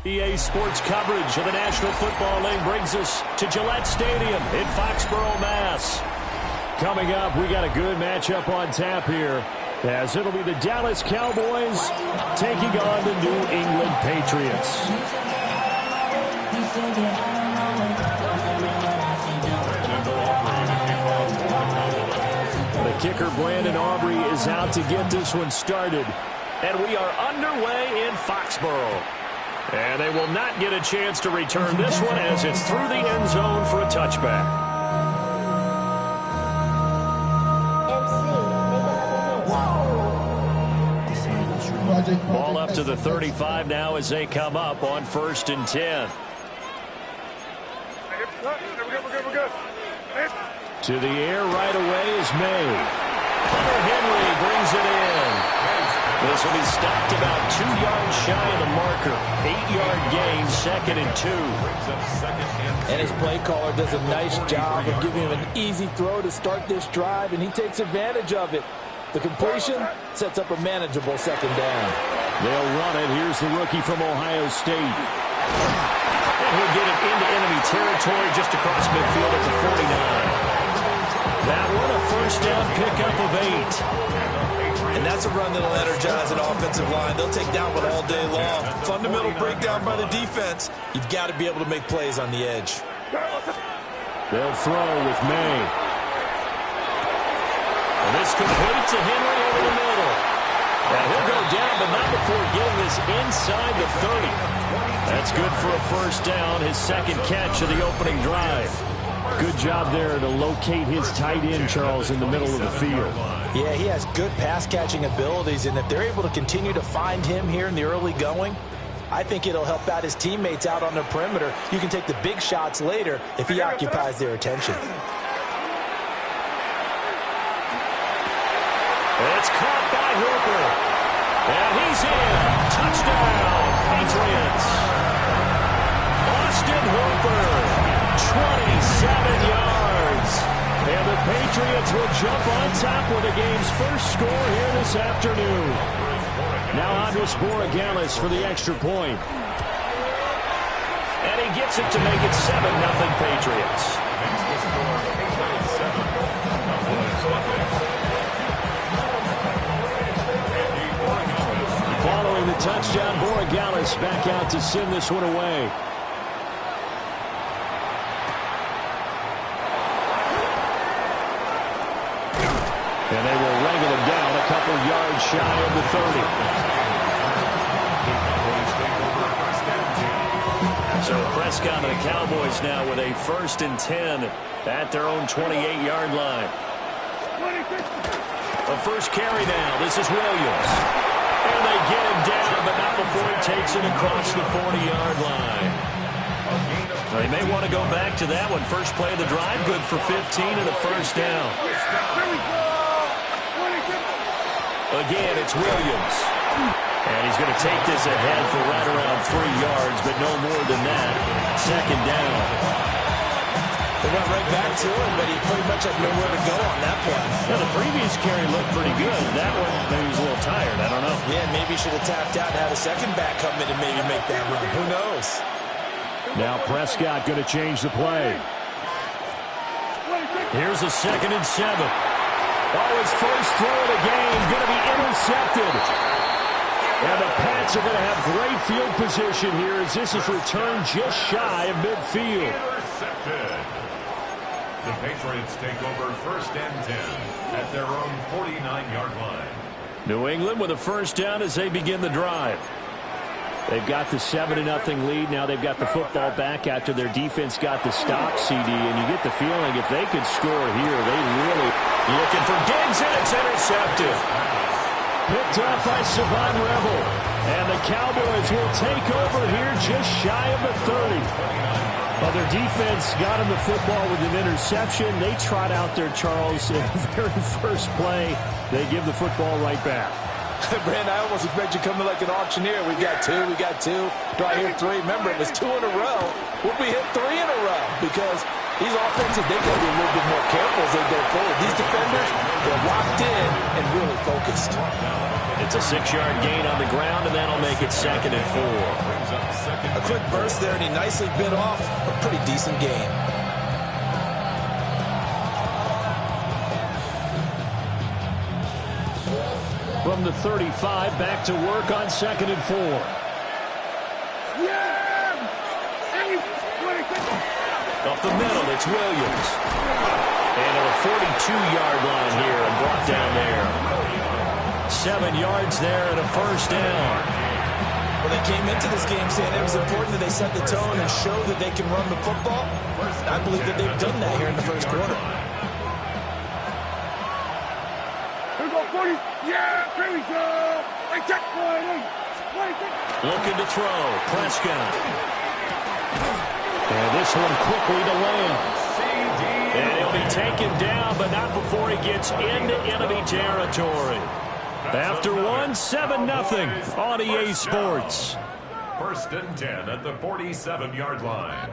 EA Sports coverage of the National Football League brings us to Gillette Stadium in Foxborough, Mass. Coming up, we got a good matchup on tap here, as it'll be the Dallas Cowboys taking on the New England Patriots. The kicker, Brandon Aubrey, is out to get this one started. And we are underway in Foxborough. And they will not get a chance to return this one as it's through the end zone for a touchback. Ball up to the 35 now as they come up on 1st and 10. To the air right away is May. Hunter Henry brings it in. This will be stopped about 2 yards shy of the marker. 8-yard gain, 2nd and 2. And his play caller does a nice job of giving him an easy throw to start this drive, and he takes advantage of it. The completion sets up a manageable 2nd down. They'll run it. Here's the rookie from Ohio State. And he'll get it into enemy territory just across midfield at the 49. That one a 1st down pickup of 8. And that's a run that'll energize an offensive line. They'll take that one all day long. Fundamental breakdown by the defense. You've got to be able to make plays on the edge. They'll throw with May. And this complete to Henry over the middle. And he'll go down, but not before getting this inside the 30. That's good for a 1st down, his 2nd catch of the opening drive. Good job there to locate his tight end, Charles, in the middle of the field. Yeah, he has good pass-catching abilities, and if they're able to continue to find him here in the early going, I think it'll help out his teammates out on the perimeter. You can take the big shots later if he occupies their attention. It's caught by Hooper. And he's in. Touchdown, Patriots. Austin Hooper. 27 yards. And the Patriots will jump on top with the game's first score here this afternoon. Now Andres Borregales for the extra point. And he gets it to make it 7-0 Patriots. Following the touchdown, Borregales back out to send this one away. And they will wrangle him down a couple yards shy of the 30. So Prescott and the Cowboys now with a 1st and 10 at their own 28-yard line. The first carry now. This is Williams. And they get him down, but not before he takes it across the 40-yard line. They may want to go back to that one. First play of the drive, good for 15 and a 1st down. Again, it's Williams. And he's going to take this ahead for right around 3 yards, but no more than that. 2nd down. They went right back to him, but he pretty much had nowhere to go on that play. Yeah, the previous carry looked pretty good. That one, maybe he was a little tired. I don't know. Yeah, maybe he should have tapped out and had a 2nd back come in and maybe make that run. Who knows? Now Prescott going to change the play. Here's a 2nd and 7. Oh, his first throw of the game going to be intercepted. And the Pats are going to have great field position here as this is returned just shy of midfield. Intercepted. The Patriots take over 1st and 10 at their own 49-yard line. New England with a 1st down as they begin the drive. They've got the 7-0 lead. Now they've got the football back after their defense got the stop, CD. And you get the feeling if they could score here, they really looking for Diggs, and it's intercepted. Picked up by Savon Rebel. And the Cowboys will take over here just shy of the 30. Well, their defense got him the football with an interception. They trot out there, Charles, in the very first play. They give the football right back. Brand, I almost expect you coming like an auctioneer. We got 2, we got 2. Do I hear 3? Remember, it was 2 in a row. We'll be hit 3 in a row because these offenses, they got to be a little bit more careful as they go forward. These defenders, they're locked in. and really focused. It's a 6-yard gain on the ground, and that'll make it 2nd and 4. A quick burst there, and he nicely bit off a pretty decent gain. From the 35, back to work on 2nd and 4. Up the middle, it's Williams. And to the 42-yard line here and brought down there. 7 yards there and a first down. Well, they came into this game saying it was important that they set the tone and show that they can run the football. I believe that they've done that here in the first quarter. Here we go, 40. Yeah, here we go. Hey, check. Looking to throw. Prescott. And this one quickly to Lane. And he'll be taken down, but not before he gets into enemy territory. After 7-0 on EA Sports. 1st and 10 at the 47-yard line.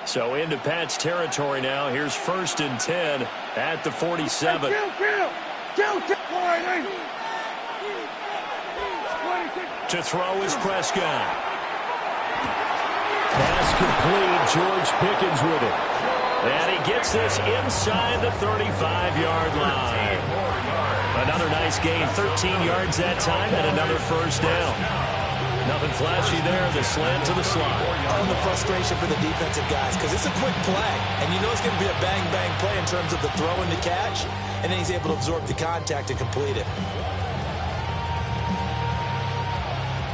So into Pat's territory now. Here's 1st and 10 at the 47. To throw is Prescott. Pass complete. George Pickens with it. And he gets this inside the 35-yard line. Another nice gain. 13 yards that time and another first down. Nothing flashy there. The slant to the slot. Oh, the frustration for the defensive guys, because it's a quick play. And you know it's going to be a bang-bang play in terms of the throw and the catch. And then he's able to absorb the contact and complete it.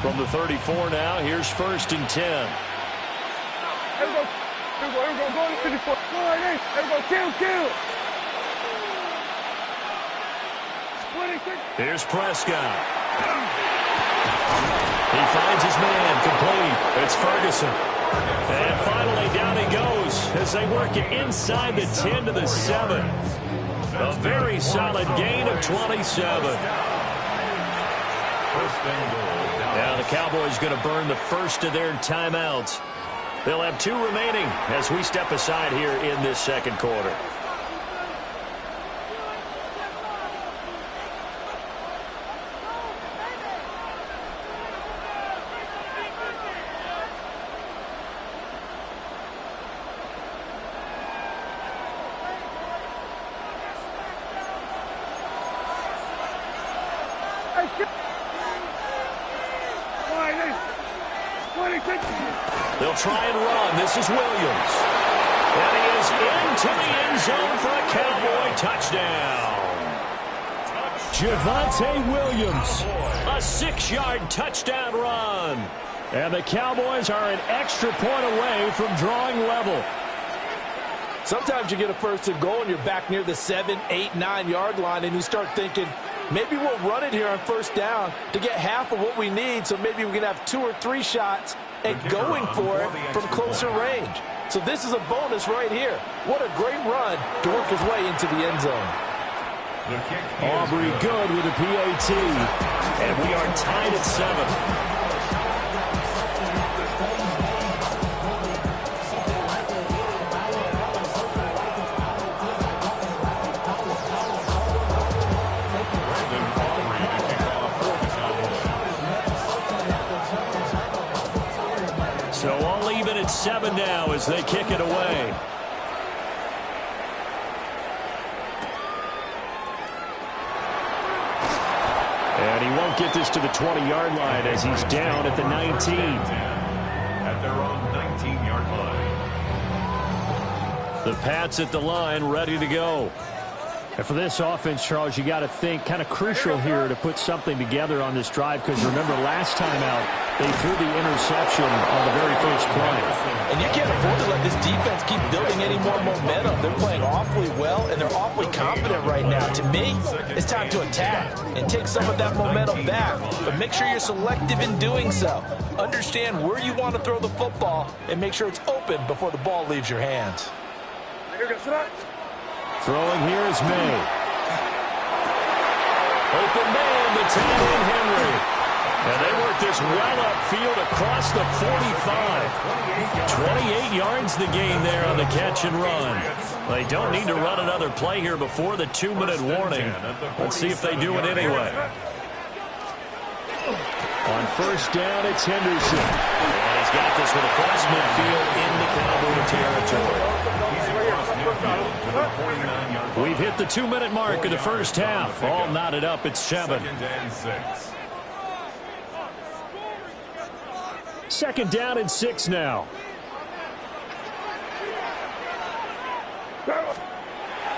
From the 34 now, here's 1st and 10. Here we go. Go to 54. Here we go. Kill. Here's Prescott. He finds his man, complete. It's Ferguson. And finally down he goes as they work it inside the 10 to the 7. A very solid gain of 27. Now the Cowboys going to burn the first of their timeouts. They'll have 2 remaining as we step aside here in this second quarter. They'll try and run. This is Williams. And he is into the end zone for a Cowboy touchdown. Javonte Williams, a 6-yard touchdown run. And the Cowboys are an extra point away from drawing level. Sometimes you get a 1st and goal and you're back near the 7, 8, 9-yard line and you start thinking, maybe we'll run it here on 1st down to get half of what we need, so maybe we can have 2 or 3 shots at going for it from closer range. So this is a bonus right here. What a great run to work his way into the end zone. Aubrey good with a PAT. And we are tied at 7. So all even at 7 now as they kick it away. And he won't get this to the 20-yard line as he's down at the 19. At their own 19-yard line. The Pats at the line ready to go. And for this offense, Charles, you got to think kind of crucial here to put something together on this drive, because remember last time out, they threw the interception on the very first play. And you can't afford to let this defense keep building any more momentum. They're playing awfully well, and they're awfully confident right now. To me, it's time to attack and take some of that momentum back. But make sure you're selective in doing so. Understand where you want to throw the football and make sure it's open before the ball leaves your hands. Throwing here is May. Open man, the tight end Henry. And they work this well upfield across the 45. 28 yards the gain there on the catch and run. They don't need to run another play here before the 2-minute warning. Let's see if they do it anyway. On first down, it's Henderson. And he's got this one across midfield into Cowboy territory. We've hit the 2-minute mark of the first half. All knotted up at 7. Second down and 6 now.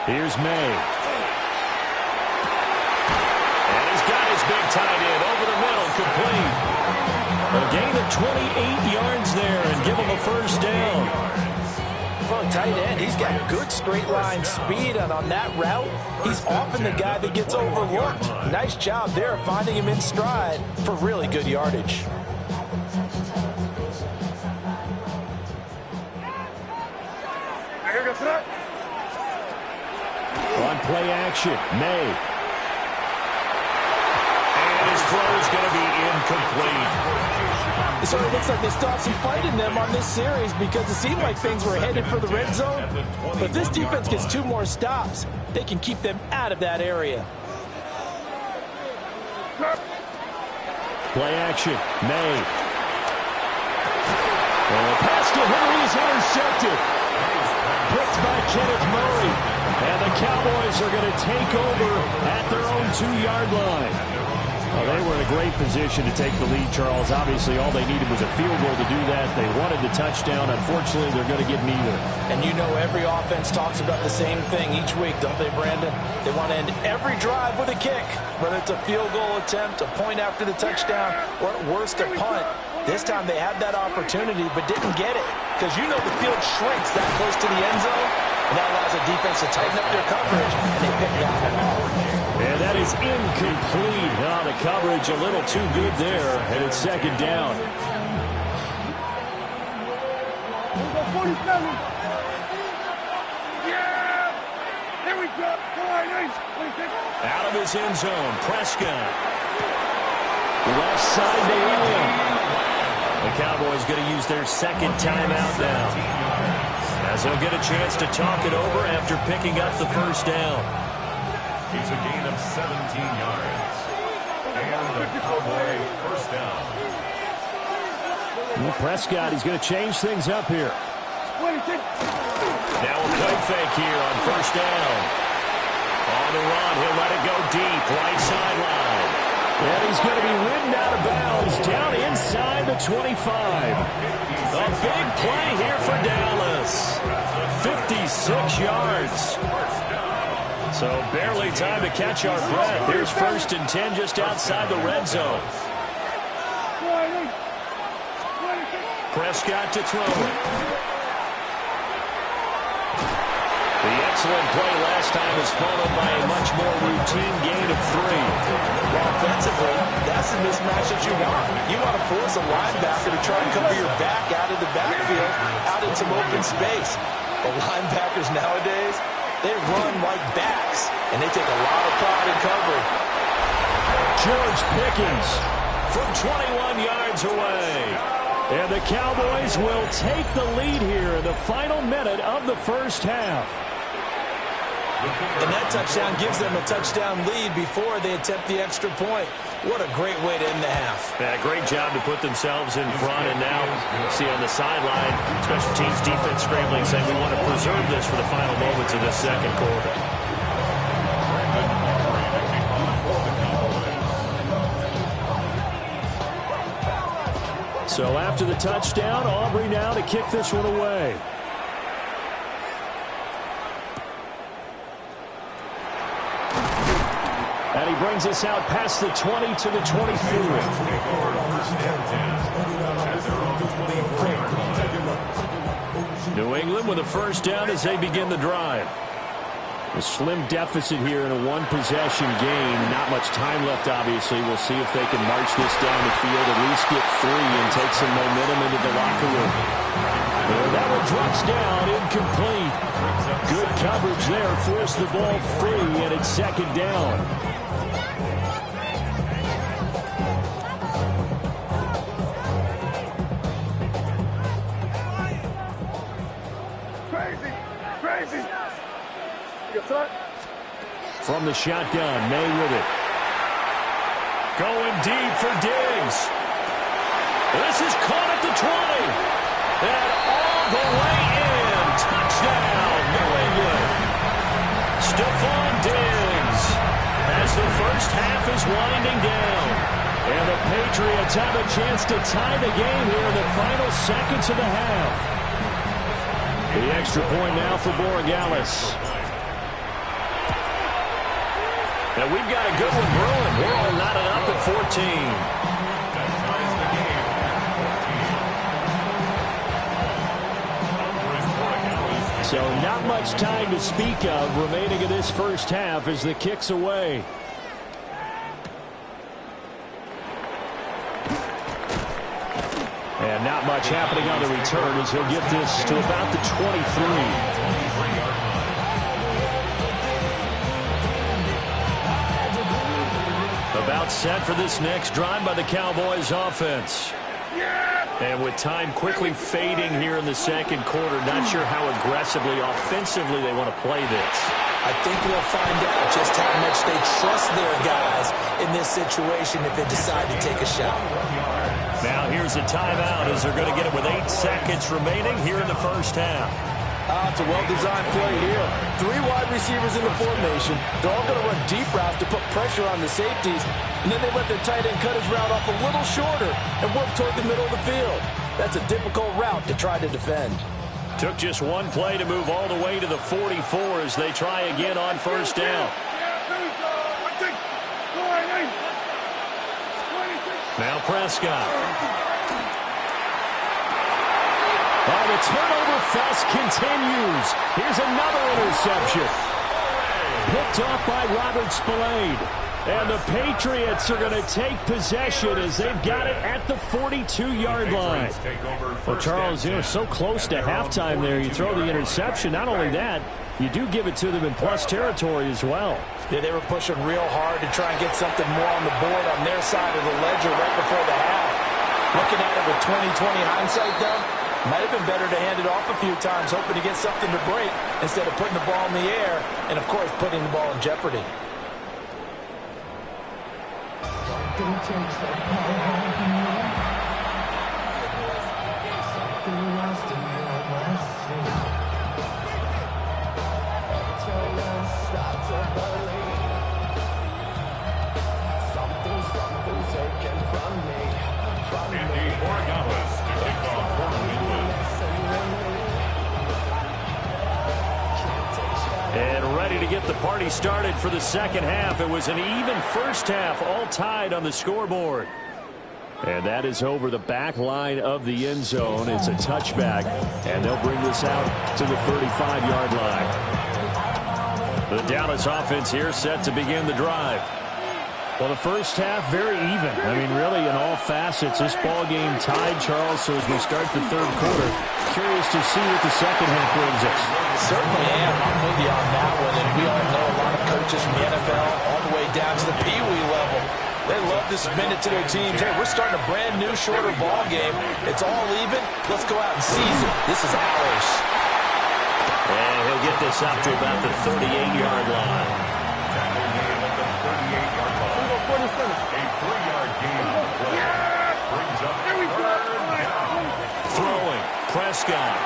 Here's May. And he's got his big tight end over the middle, complete. A gain of 28 yards there and give him a first down. For a tight end, he's got good straight line speed, and on that route, he's often the guy that gets overlooked. Nice job there finding him in stride for really good yardage. On play action, May. And his throw is going to be incomplete. So it looks like they still have some fight in them on this series because it seemed like things were headed for the red zone. But if this defense gets 2 more stops, they can keep them out of that area. Play action, May. And the pass to Henry is intercepted. Picked by Kenneth Murray. And the Cowboys are going to take over at their own 2-yard line. Well, they were in a great position to take the lead, Charles. Obviously, all they needed was a field goal to do that. They wanted the touchdown. Unfortunately, they're going to get neither. And you know every offense talks about the same thing each week, don't they, Brandon? They want to end every drive with a kick, whether it's a field goal attempt, a point after the touchdown, or at worst, a punt. This time they had that opportunity but didn't get it because you know the field shrinks that close to the end zone, and that allows the defense to tighten up their coverage, and they pick that one off. And that is incomplete. Oh, the coverage a little too good there, and it's second down. Yeah! Here we go. Out of his end zone, Prescott. Left side to Williams. The Cowboys going to use their second timeout now, as they'll get a chance to talk it over after picking up the first down. It's a gain of 17 yards. And the Cowboy first down. Well, Prescott, he's going to change things up here. Now a play fake here on first down. On the run, he'll let it go deep, right sideline. And he's going to be ridden out of bounds down inside the 25. A big play here for Dallas. 56 yards. So barely time to catch our breath. Here's 1st and 10 just outside the red zone. Prescott to throw it. The excellent play last time was followed by a much more routine gain of 3. Well, offensively, that's the mismatch that you want. You want to force a linebacker to try and cover your back out of the backfield, out in some open space. The linebackers nowadays, they run like backs, and they take a lot of pride in covering. George Pickens from 21 yards away. And the Cowboys will take the lead here in the final minute of the first half. And that touchdown gives them a touchdown lead before they attempt the extra point. What a great way to end the half. Yeah, great job to put themselves in front. And now, see on the sideline, special teams defense scrambling, saying we want to preserve this for the final moments of this second quarter. So after the touchdown, Aubrey now to kick this one away. And he brings us out past the 20 to the 24. New England with a first down as they begin the drive. A slim deficit here in a one-possession game. Not much time left, obviously. We'll see if they can march this down the field, at least get 3 and take some momentum into the locker room. And that one drops down, incomplete. Good coverage there, forced the ball free, and it's second down. Crazy. From the shotgun, May with it. Going deep for Diggs. This is caught at the 20. And all the way in. Touchdown, New England. Stephon Diggs as the first half is winding down. And the Patriots have a chance to tie the game here in the final seconds of the half. The extra point now for Borregales. And we've got a good one brewing. We're all knotted up at 14. That ties the game. So not much time to speak of remaining in this first half as the kick's away. And not much happening on the return as he'll get this to about the 23. About set for this next drive by the Cowboys offense. And with time quickly fading here in the second quarter, not sure how aggressively, offensively they want to play this. I think we'll find out just how much they trust their guys in this situation if they decide to take a shot. Now here's a timeout as they're going to get it with 8 seconds remaining here in the first half. It's a well-designed play here. 3 wide receivers in the formation. They're all going to run deep routes to put pressure on the safeties. And then they let their tight end cut his route off a little shorter and work toward the middle of the field. That's a difficult route to try to defend. Took just one play to move all the way to the 44 as they try again on first down. Now Prescott. Oh, the turnover fest continues. Here's another interception. Picked off by Robert Spillane. And the Patriots are going to take possession as they've got it at the 42-yard line. Well, Charles, so close to halftime there. You throw the interception. Not only that, you do give it to them in plus territory as well. Yeah, they were pushing real hard to try and get something more on the board on their side of the ledger right before the half. Looking at it with 20/20 hindsight, though, might have been better to hand it off a few times, hoping to get something to break instead of putting the ball in the air and, of course, putting the ball in jeopardy. And ready to get the party started for the second half. It was an even first half, all tied on the scoreboard. And that is over the back line of the end zone. It's a touchback, and they'll bring this out to the 35-yard line. The Dallas offense here set to begin the drive. Well, the first half, very even. I mean, really, in all facets, this ball game tied, Charles. So as we start the third quarter, curious to see what the second half brings us. Certainly am. I'm with you on that one. And we all know a lot of coaches from the NFL all the way down to the Pee Wee level. They love to spin it to their teams. Hey, we're starting a brand new, shorter ball game. It's all even. Let's go out and seize it. This is ours. And he'll get this up to about the 38-yard line. A 3-yard gain on the play. Brings up Throwing, Prescott.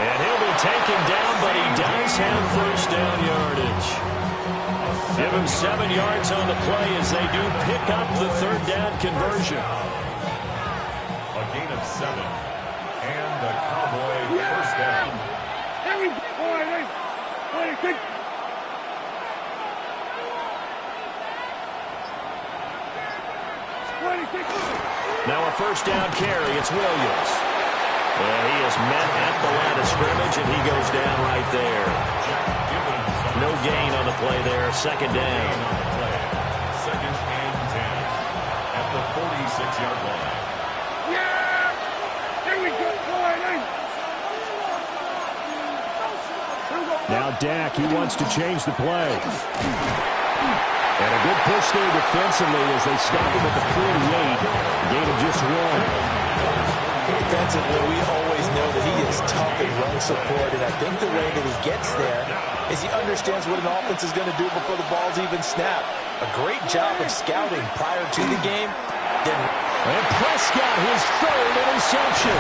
And he'll be taken down, but he does have first down yardage. Give him 7 yards on the play as they do pick up the third down conversion. a gain of 7. And the Cowboy first down. Now a first down carry. It's Williams. And he is met at the line of scrimmage. coverage, and he goes down right there. No gain on the play there. Second down. Second and 10 at the 46-yard line. Yeah! Here we go, Toine! Now Dak, he wants to change the play. And a good push there defensively as they stop him at the 48. Gain of just 1. Defensively, we always know that he is tough in run support, and I think the way that he gets there is he understands what an offense is going to do before the ball's even snapped. A great job of scouting prior to the game. And Prescott, his third interception.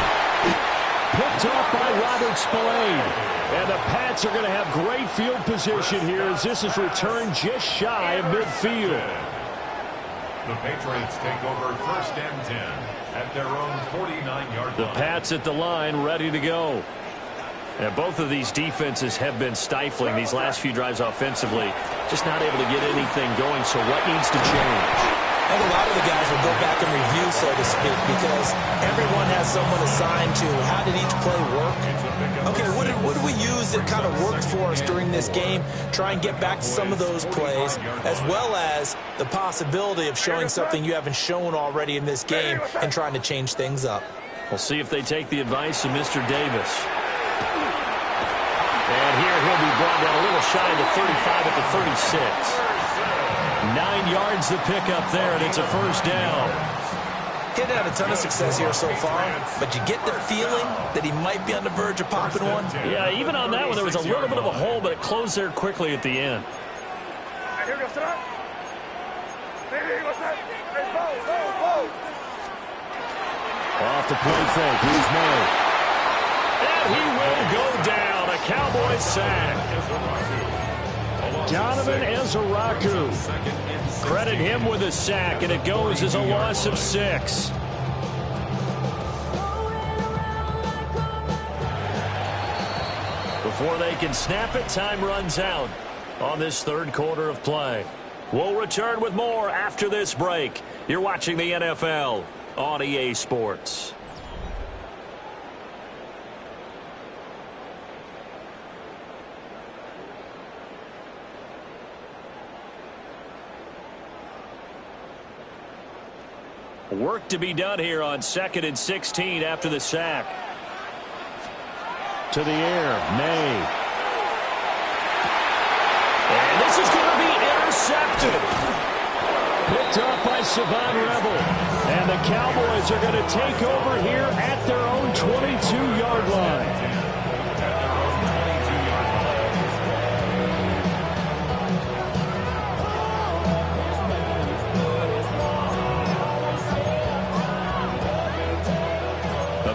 Picked off by Robert Spillane. And the Pats are going to have great field position here as this is returned just shy of midfield. The Patriots take over first and 10 at their own 49-yard line. The Pats at the line, ready to go. And both of these defenses have been stifling these last few drives offensively. Just not able to get anything going, so what needs to change? I think a lot of the guys will go back and review, so to speak, because everyone has someone assigned to how did each play work. Okay, what did we use that kind of worked for us during this game? Try and get back to some of those plays, as well as the possibility of showing something you haven't shown already in this game and trying to change things up. We'll see if they take the advice of Mr. Davis. And here he'll be brought down a little shy of the 35 at the 36. 9 yards the pickup there, and it's a first down. He's had a ton of success here so far, but you get the feeling that he might be on the verge of popping one. Yeah, even on that one, there was a little bit of a hole, but it closed there quickly at the end. Here goes that. Hey, what's that? Hey, Off the play fake, here's May. And he will go down, a Cowboys sack. Donovan Ezeraku. Credit him with a sack, and it goes as a loss of 6. Before they can snap it, time runs out on this third quarter of play. We'll return with more after this break. You're watching the NFL on EA Sports. Work to be done here on 2nd and 16 after the sack. To the air, May. And this is going to be intercepted. Picked off by Savon Rebel. And the Cowboys are going to take over here at their own 22-yard line.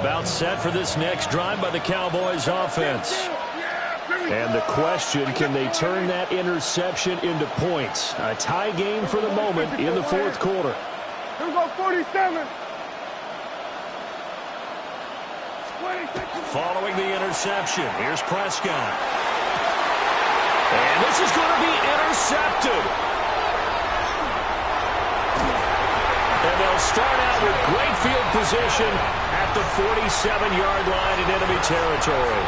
About set for this next drive by the Cowboys offense. And the question, can they turn that interception into points? A tie game for the moment in the fourth quarter. Here we go, 47. Following the interception, here's Prescott. And this is going to be intercepted. And they'll start out with great field position at the 47-yard line in enemy territory.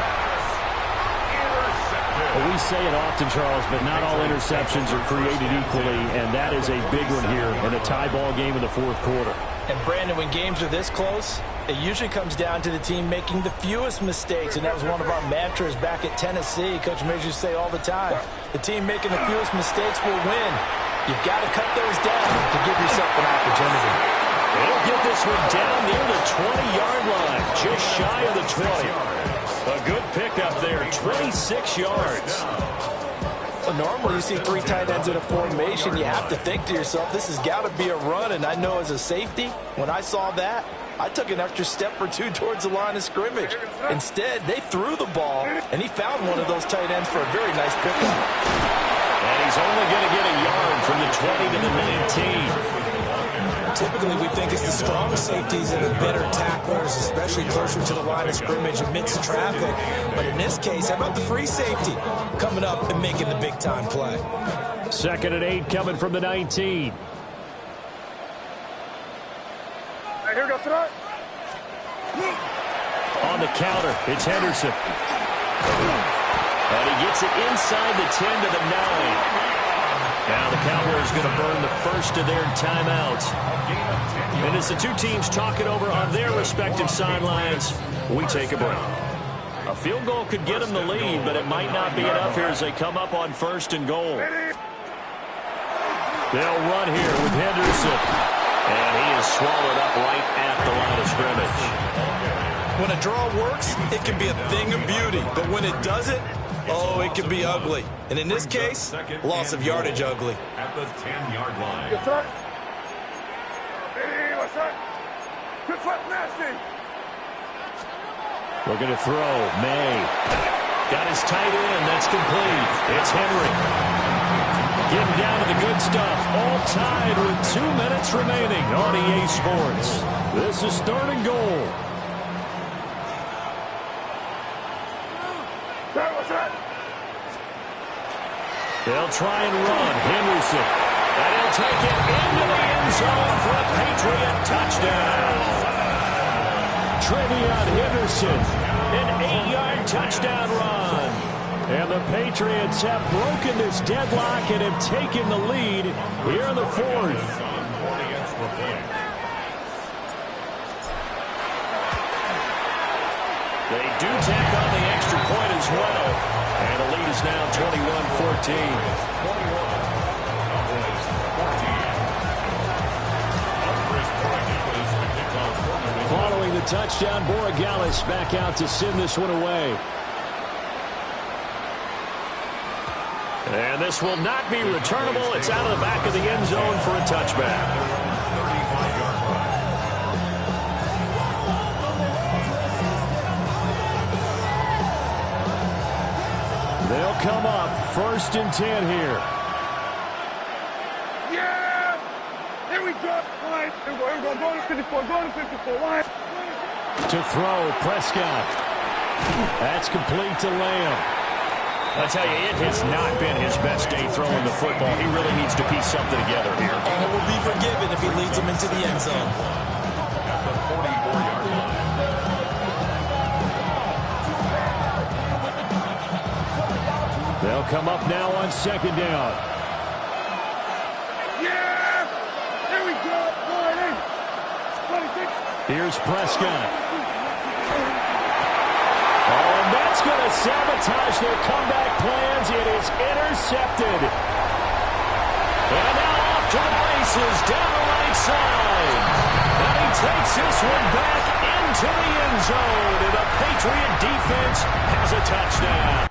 Well, we say it often, Charles, but not all interceptions are created equally, and that is a big one here in a tie ball game in the fourth quarter. And, Brandon, when games are this close, it usually comes down to the team making the fewest mistakes, and that was one of our mantras back at Tennessee. Coach Major used to say all the time, the team making the fewest mistakes will win. You've got to cut those down to give yourself an opportunity. They'll get this one down near the 20-yard line, just shy of the 20. A good pickup there, 26 yards. Well, normally you see 3 tight ends in a formation. You have to think to yourself, this has got to be a run. And I know as a safety, when I saw that, I took an extra step or two towards the line of scrimmage. Instead, they threw the ball, and he found one of those tight ends for a very nice pickup. And he's only going to get a yard from the 20 to the 19. Typically, we think it's the strong safeties and the better tacklers, especially closer to the line of scrimmage amidst traffic. But in this case, how about the free safety coming up and making the big-time play? 2nd and 8 coming from the 19. Hey, here we go, tonight. On the counter, it's Henderson. And he gets it inside the 10 to the 9. Now the Cowboys going to burn the first of their timeouts. And as the two teams talk it over on their respective sidelines, we take a break. A field goal could get them the lead, but it might not be enough here as they come up on 1st and goal. They'll run here with Henderson. And he is swallowed up right at the line of scrimmage. When a draw works, it can be a thing of beauty. But when it doesn't, oh, it can be ugly. And in this case, loss of yardage ugly. At the 10-yard line. Yes, sir. Hey, what's that? Good foot, nasty. Looking to throw. May. Got his tight end. That's complete. It's Henry. Getting down to the good stuff. All tied with 2 minutes remaining on EA Sports. This is 3rd and goal. What's that? They'll try and run. Henderson. And he'll take it into the end zone for a Patriot touchdown. Trevion Henderson. An 8-yard touchdown run. And the Patriots have broken this deadlock and have taken the lead here in the 4th. They do tack on the extra point as well. And the lead is now 21-14. Following the touchdown, Borogalis back out to send this one away. And this will not be returnable. It's out of the back of the end zone for a touchback. 35-yard run. They'll come up 1st and 10 here. Yeah! Here we go. Line. Here we go. Go to 54. Go to 54. Line. To throw, Prescott. That's complete to Lamb. I tell you, it has not been his best day throwing the football. He really needs to piece something together here. All will be forgiven if he leads them into the end zone. At the 44-yard line. They'll come up now on 2nd down. Yeah! Here we go. Line in. 26. Here's Prescott. Oh, and that's going to sabotage their comeback plans. It is intercepted. And now off to the races down the right side. And he takes this one back into the end zone. And the Patriot defense has a touchdown.